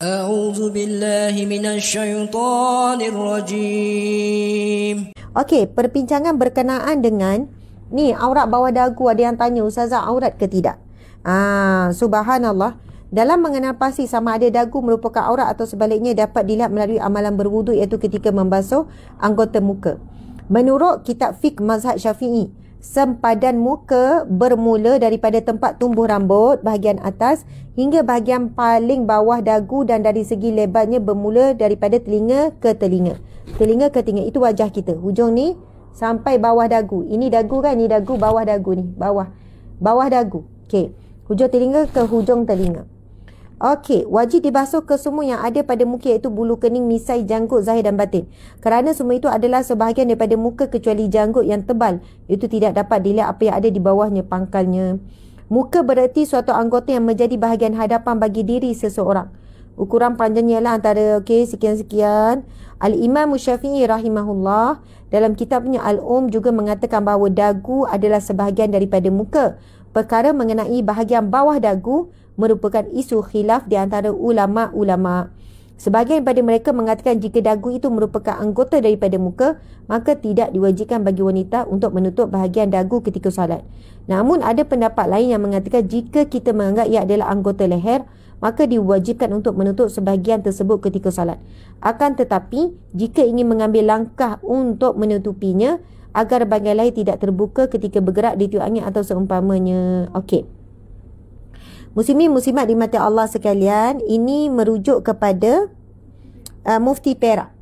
أعوذ بالله من الشيطان الرجيم. Okey, perbincangan berkenaan dengan ni aurat bawah dagu. Ada yang tanya, Ustazah, aurat ke tidak? Subhanallah. Dalam mengenal pasti sama ada dagu merupakan aurat atau sebaliknya dapat dilihat melalui amalan berwudu, iaitu ketika membasuh anggota muka. Menurut kitab fiqh mazhab Syafi'i, sempadan muka bermula daripada tempat tumbuh rambut bahagian atas hingga bahagian paling bawah dagu, dan dari segi lebarnya bermula daripada telinga ke telinga. Telinga ke telinga itu wajah kita. Hujung ni sampai bawah dagu. Ini dagu kan? Ini dagu, bawah dagu ni. Bawah dagu. Okey. Hujung telinga ke hujung telinga. Okey, wajib dibasuh ke semua yang ada pada muka, iaitu bulu kening, misai, janggut, zahir dan batin. Kerana semua itu adalah sebahagian daripada muka kecuali janggut yang tebal. Itu tidak dapat dilihat apa yang ada di bawahnya, pangkalnya. Muka bererti suatu anggota yang menjadi bahagian hadapan bagi diri seseorang. Ukuran panjangnya ialah antara sekian-sekian. Al-Imam Syafi'i rahimahullah dalam kitabnya Al-Juga mengatakan bahawa dagu adalah sebahagian daripada muka. Perkara mengenai bahagian bawah dagu merupakan isu khilaf di antara ulama'-ulama'. Sebahagian daripada mereka mengatakan jika dagu itu merupakan anggota daripada muka, maka tidak diwajibkan bagi wanita untuk menutup bahagian dagu ketika solat. Namun ada pendapat lain yang mengatakan jika kita menganggap ia adalah anggota leher, maka diwajibkan untuk menutup sebahagian tersebut ketika solat. Akan tetapi, jika ingin mengambil langkah untuk menutupinya agar bahagian lain tidak terbuka ketika bergerak di tiup angin atau seumpamanya. Okey. Muslimin muslimat dimati Allah sekalian, ini merujuk kepada Mufti Perak.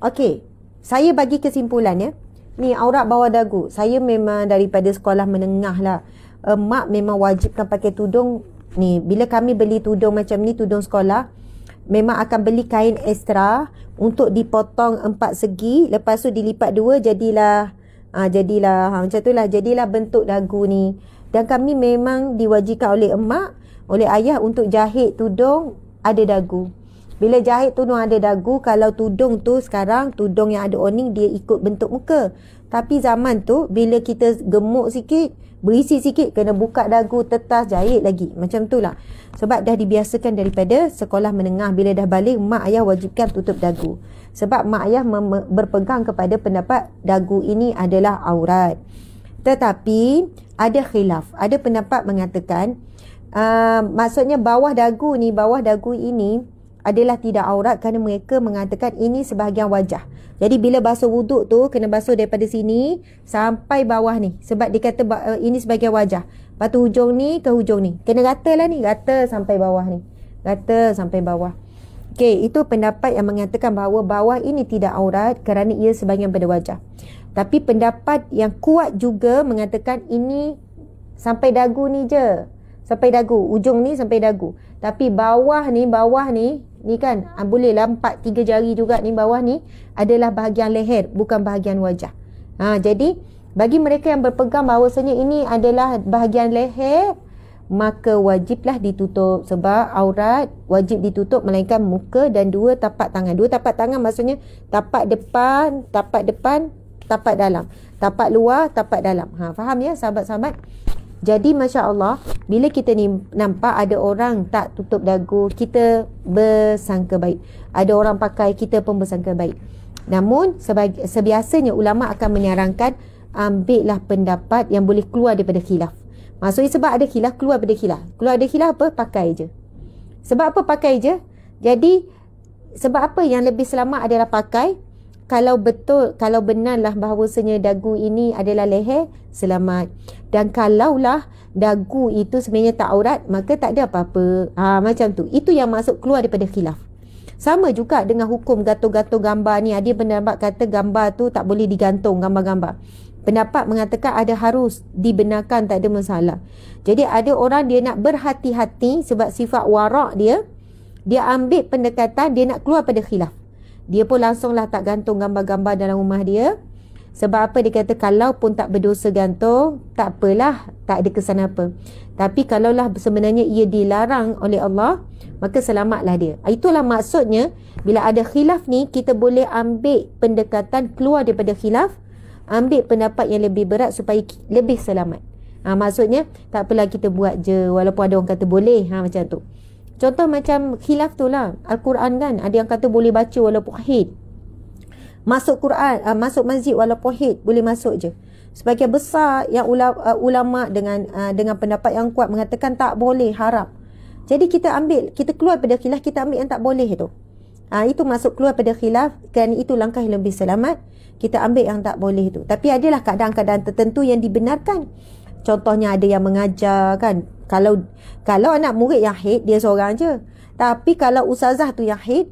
Okey, saya bagi kesimpulan ya. Ni aurat bawah dagu. Saya memang daripada sekolah menengah lah. Mak memang wajibkan pakai tudung. Ni, bila kami beli tudung macam ni, tudung sekolah, memang akan beli kain ekstra untuk dipotong 4 segi. Lepas tu dilipat 2, jadilah macam tu lah. Jadilah bentuk dagu ni. Dan kami memang diwajibkan oleh emak, oleh ayah untuk jahit tudung ada dagu. Bila jahit tudung ada dagu, kalau tudung tu sekarang, tudung yang ada awning, dia ikut bentuk muka. Tapi zaman tu, bila kita gemuk sikit, berisi sikit, kena buka dagu, tetas, jahit lagi. Macam tu lah. Sebab dah dibiasakan daripada sekolah menengah. Bila dah balik, mak ayah wajibkan tutup dagu. Sebab mak ayah berpegang kepada pendapat dagu ini adalah aurat. Tetapi, ada khilaf. Ada pendapat mengatakan, maksudnya bawah dagu ini adalah tidak aurat kerana mereka mengatakan ini sebahagian wajah. Jadi bila basuh wuduk tu kena basuh daripada sini sampai bawah ni, sebab dia kata ini sebahagian wajah. Lepas tu hujung ni ke hujung ni, kena rata lah ni, rata sampai bawah ni, rata sampai bawah. Okey, itu pendapat yang mengatakan bahawa bawah ini tidak aurat kerana ia sebahagian pada wajah. Tapi pendapat yang kuat juga mengatakan ini sampai dagu ni je. Sampai dagu, ujung ni sampai dagu. Tapi bawah ni kan boleh lah 4-3 jari juga ni, bawah ni adalah bahagian leher, bukan bahagian wajah. Jadi bagi mereka yang berpegang bahawasanya ini adalah bahagian leher, maka wajiblah ditutup. Sebab aurat wajib ditutup melainkan muka dan 2 tapak tangan. 2 tapak tangan maksudnya tapak depan, tapak dalam. Tapak luar, tapak dalam. Faham ya sahabat-sahabat? Jadi Masya Allah, bila kita ni nampak ada orang tak tutup dagu, kita bersangka baik. Ada orang pakai, kita pun bersangka baik. Namun sebiasanya ulama akan menyarankan ambillah pendapat yang boleh keluar daripada khilaf. Maksudnya sebab ada khilaf, keluar daripada khilaf. Keluar daripada khilaf apa? Pakai je. Sebab apa pakai je? Jadi sebab apa yang lebih selamat adalah pakai. Kalau benarlah bahawasanya dagu ini adalah leher, selamat. Dan kalaulah dagu itu sebenarnya tak aurat, maka tak ada apa-apa. Macam tu. Itu yang masuk keluar daripada khilaf. Sama juga dengan hukum gantung-gantung gambar ni. Ada pendapat kata gambar tu tak boleh digantung, gambar-gambar. Pendapat mengatakan ada harus dibenarkan, tak ada masalah. Jadi ada orang dia nak berhati-hati sebab sifat warak dia ambil pendekatan dia nak keluar pada khilaf. Dia pun langsunglah tak gantung gambar-gambar dalam rumah dia. Sebab apa? Dia kata kalau pun tak berdosa gantung, tak apalah, tak ada kesan apa. Tapi kalaulah sebenarnya ia dilarang oleh Allah, maka selamatlah dia. Itulah maksudnya, bila ada khilaf ni, kita boleh ambil pendekatan keluar daripada khilaf, ambil pendapat yang lebih berat supaya lebih selamat. Maksudnya, tak apalah kita buat je, walaupun ada orang kata boleh, macam tu. Contoh macam khilaf tu lah. Al-Quran kan, ada yang kata boleh baca walaupun haid. Masuk Quran, masuk masjid walaupun haid, boleh masuk je. Sebagian besar yang ulama dengan pendapat yang kuat mengatakan tak boleh, haram. Jadi kita keluar pada khilaf, kita ambil yang tak boleh tu. Itu masuk keluar pada khilaf, kerana itu langkah yang lebih selamat. Kita ambil yang tak boleh tu. Tapi adalah keadaan-keadaan tertentu yang dibenarkan. Contohnya ada yang mengajar kan. Kalau anak murid yang haid, dia seorang je. Tapi kalau ustazah tu yang haid,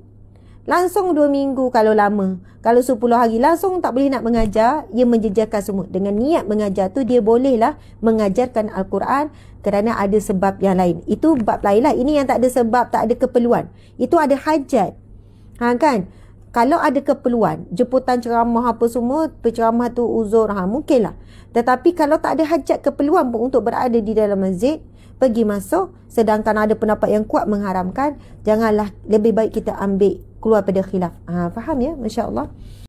langsung 2 minggu kalau lama. Kalau 10 hari langsung tak boleh nak mengajar. Ia menjejarkan semua. Dengan niat mengajar tu, dia bolehlah mengajarkan Al-Quran kerana ada sebab yang lain. Itu bab lain lah. Ini yang tak ada sebab, tak ada keperluan. Itu ada hajat. Kan? Kalau ada keperluan, jemputan ceramah apa semua, penceramah tu uzur, mungkinlah. Tetapi kalau tak ada hajat keperluan pun untuk berada di dalam masjid, pergi masuk, sedangkan ada pendapat yang kuat mengharamkan, janganlah, lebih baik kita ambil keluar pada khilaf. Faham ya? Masya Allah.